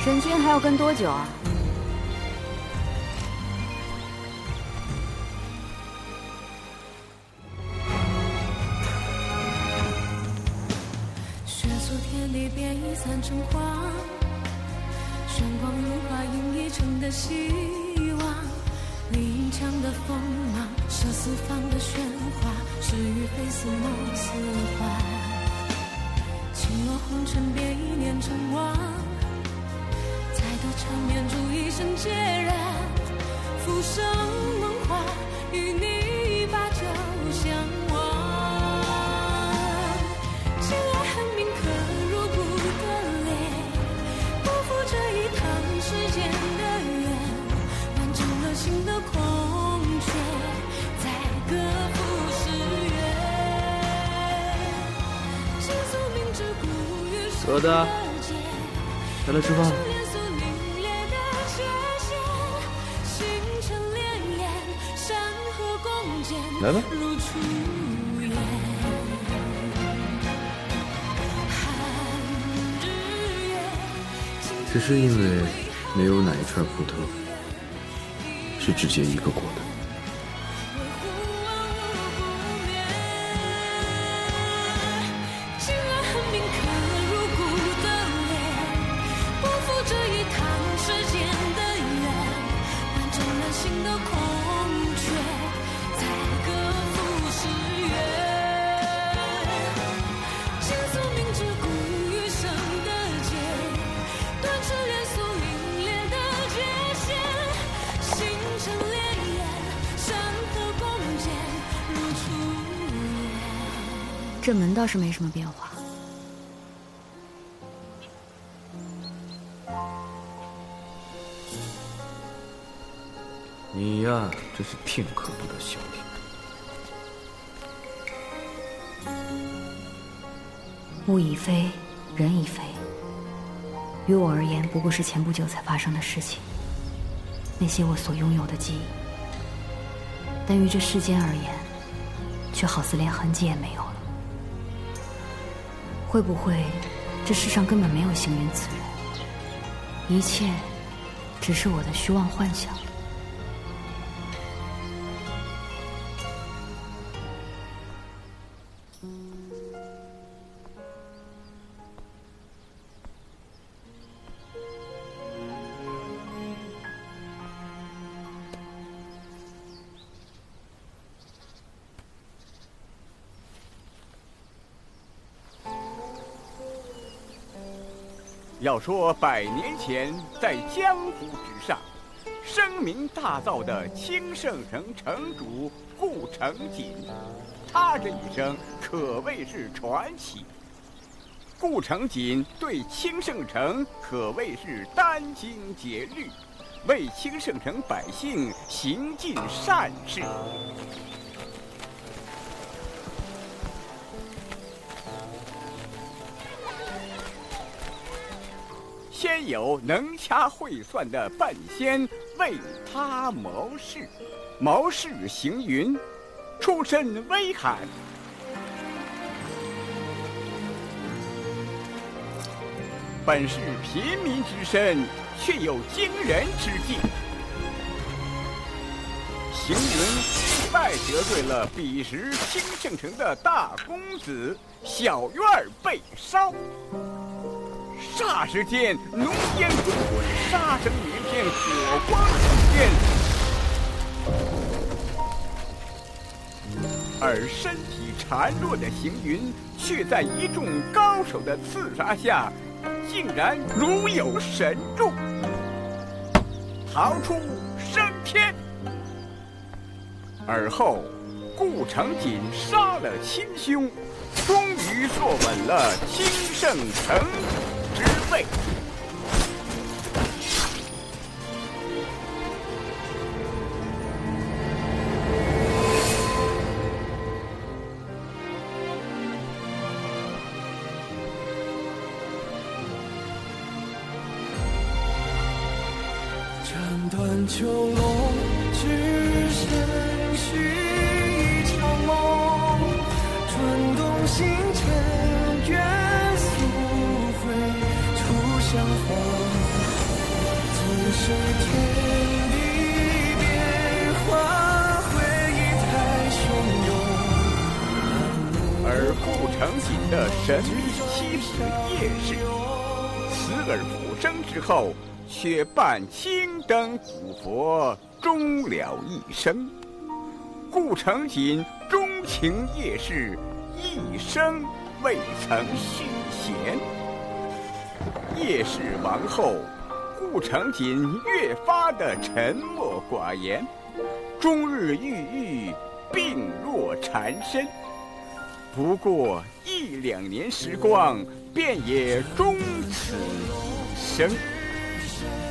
神君还要跟多久啊？血俗天地变已散成黄，闪光如花映一城的希望。林墙的锋芒，射四方的喧哗，是与非似梦似幻。倾落红尘，变一念成王。才得缠绵住一生孑然，浮生梦话，与你把酒相望。情爱恨铭刻入骨的脸，不负这一趟世间的缘，完整了心的空缺，再各赴诗缘。倾诉明知故余生的劫，下来吃饭。来吧。只是因为没有哪一串葡萄是只结一个果的。这门倒是没什么变化。你呀，真是天可不得小听。物已非，人已非，于我而言不过是前不久才发生的事情，那些我所拥有的记忆，但于这世间而言，却好似连痕迹也没有了。会不会这世上根本没有星云此人，一切只是我的虚妄幻想？要说100年前在江湖之上声名大噪的清盛城城主顾城锦，他这一生可谓是传奇。顾城锦对清盛城可谓是殚精竭虑，为清盛城百姓行尽善事。先有能掐会算的半仙为他谋事，谋事行云，出身威悍。本是平民之身，却有惊人之境。行云意外得罪了彼时清盛城的大公子，小院被烧。霎时间，浓烟滚滚，杀声连天，火光冲天。而身体孱弱的行云，却在一众高手的刺杀下，竟然如有神助，逃出升天。而后，顾城锦杀了亲兄，终于坐稳了清盛城主之位。斩断囚笼，只剩续一场梦，转动星辰，愿溯回初相逢。是天地变化，回忆太汹涌。而顾城锦的神秘妻子叶氏，死而复生之后，却伴青灯古佛终了一生。顾城锦钟情叶氏，一生未曾续弦。叶氏亡后，顾城锦越发的沉默寡言，终日郁郁，病若缠身。不过1、2年时光，便也终此一生。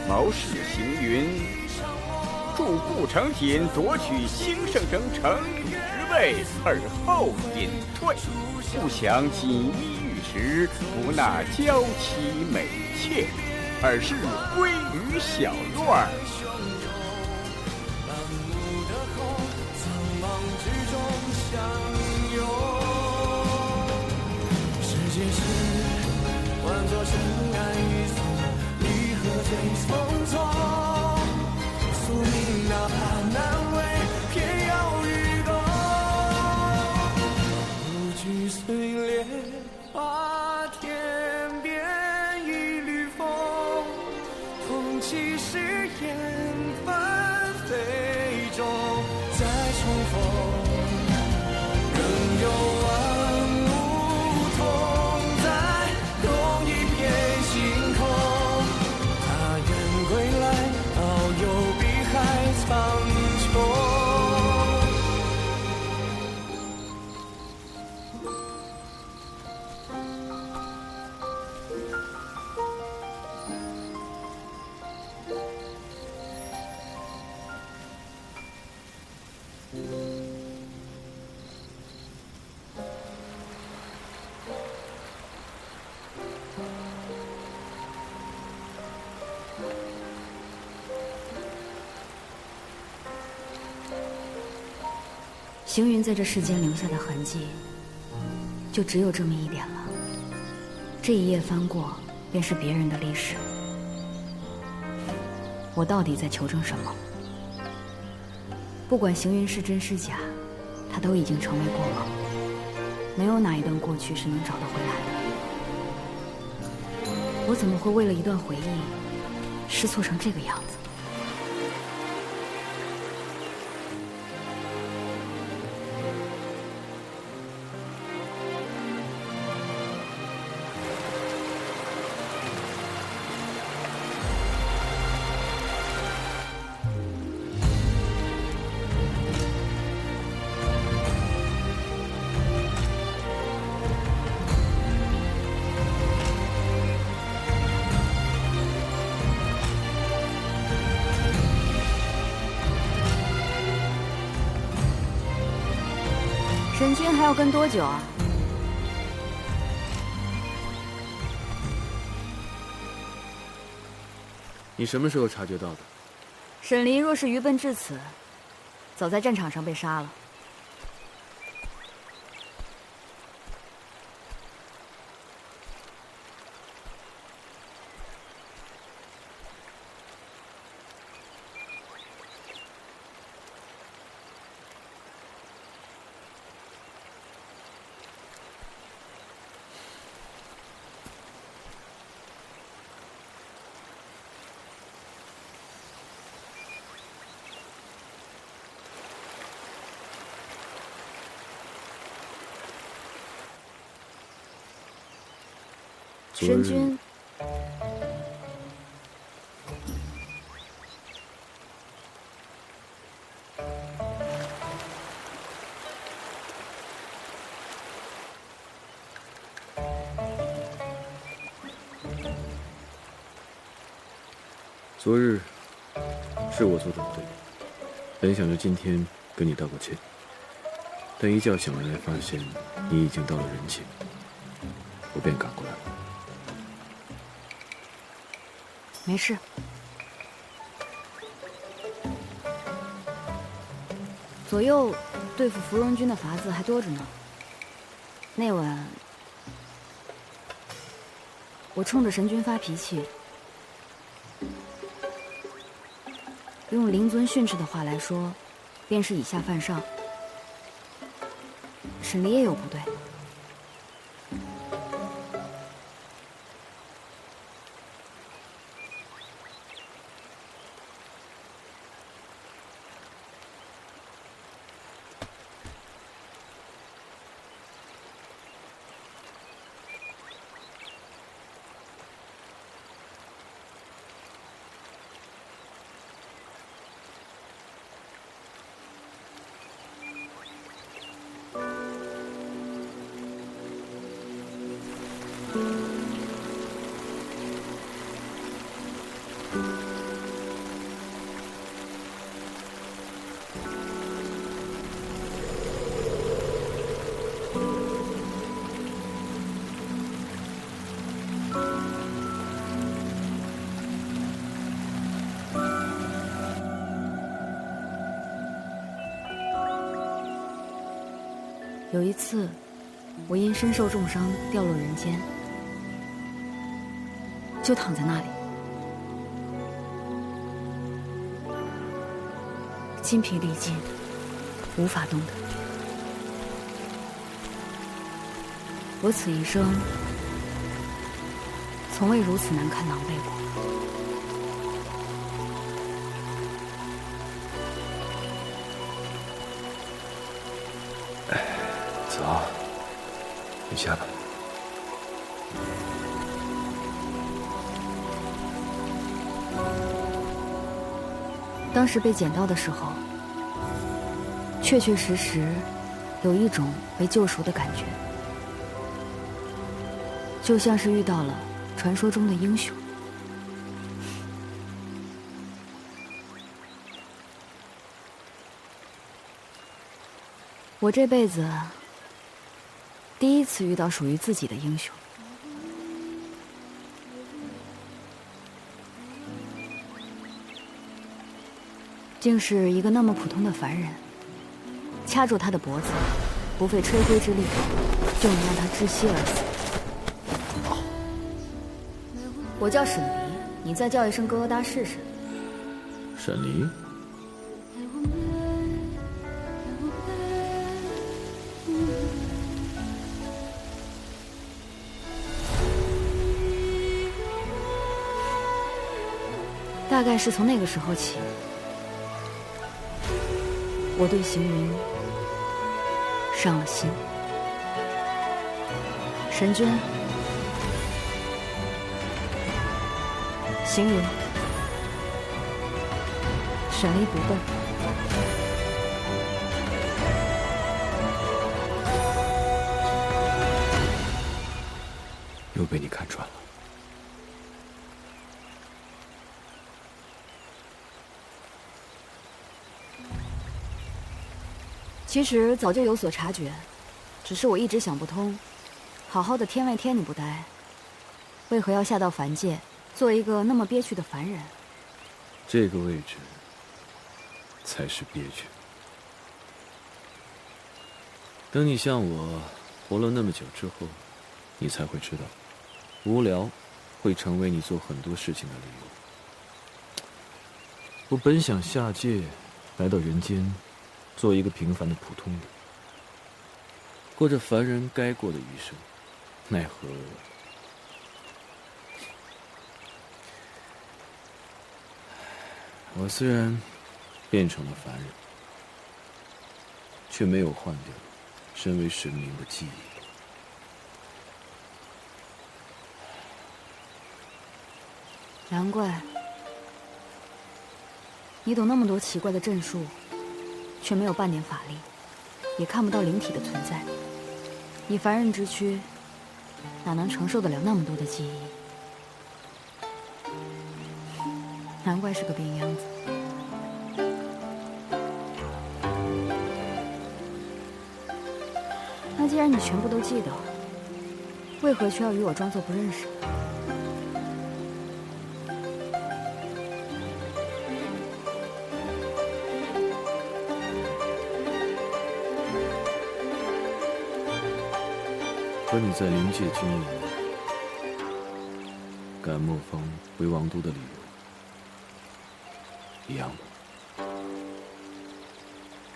谋士行云，助顾城锦夺取兴盛城城主之位而后隐退，不想锦衣玉食，不纳娇妻美妾，而是归于小院儿。世界是换作尘埃一层，离合最匆匆，宿命哪怕难为，偏要与共。无惧碎裂，花天边一缕风，风起时烟纷飞中，再重逢。仍有万物同在同一片星空，他愿归来，遨游碧海苍穹。行云在这世间留下的痕迹，就只有这么一点了。这一页翻过，便是别人的历史。我到底在求证什么？不管行云是真是假，它都已经成为过往，没有哪一段过去是能找得回来的。我怎么会为了一段回忆，失措成这个样子？沈君还要跟多久啊？你什么时候察觉到的？沈离若是愚笨至此，早在战场上被杀了。申君，昨日是我做的不对，本想着今天跟你道个歉，但一觉醒来发现你已经到了人前，我便赶过来了。没事。左右对付芙蓉君的法子还多着呢。那晚我冲着神君发脾气，用灵尊训斥的话来说，便是以下犯上。沈离也有不对。有一次，我因身受重伤掉落人间，就躺在那里，筋疲力尽，无法动弹。我此一生从未如此难堪狼狈过。走，回家吧。当时被捡到的时候，确确实实有一种被救赎的感觉，就像是遇到了传说中的英雄。我这辈子第一次遇到属于自己的英雄。竟是一个那么普通的凡人，掐住他的脖子，不费吹灰之力，就能让他窒息而死。我叫沈离，你再叫一声疙瘩试试。沈离，大概是从那个时候起，我对行云上了心。神君，行云，沈离不笨。又被你看穿了。其实早就有所察觉，只是我一直想不通，好好的天外天你不待，为何要下到凡界，做一个那么憋屈的凡人？这个位置才是憋屈。等你像我活了那么久之后，你才会知道，无聊会成为你做很多事情的理由。我本想下界来到人间，做一个平凡的普通人，过着凡人该过的余生，奈何我虽然变成了凡人，却没有换掉身为神明的记忆。难怪你懂那么多奇怪的阵术，却没有半点法力，也看不到灵体的存在。以凡人之躯，哪能承受得了那么多的记忆？难怪是个病秧子。那既然你全部都记得，为何却要与我装作不认识？和你在灵界经营赶磨坊为王都的理由一样的。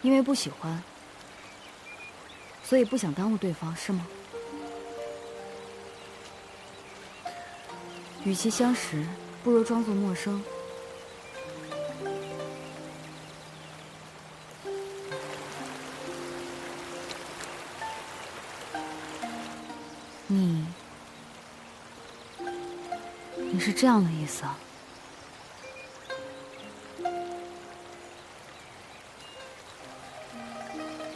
因为不喜欢，所以不想耽误对方，是吗？与其相识，不如装作陌生。你是这样的意思啊？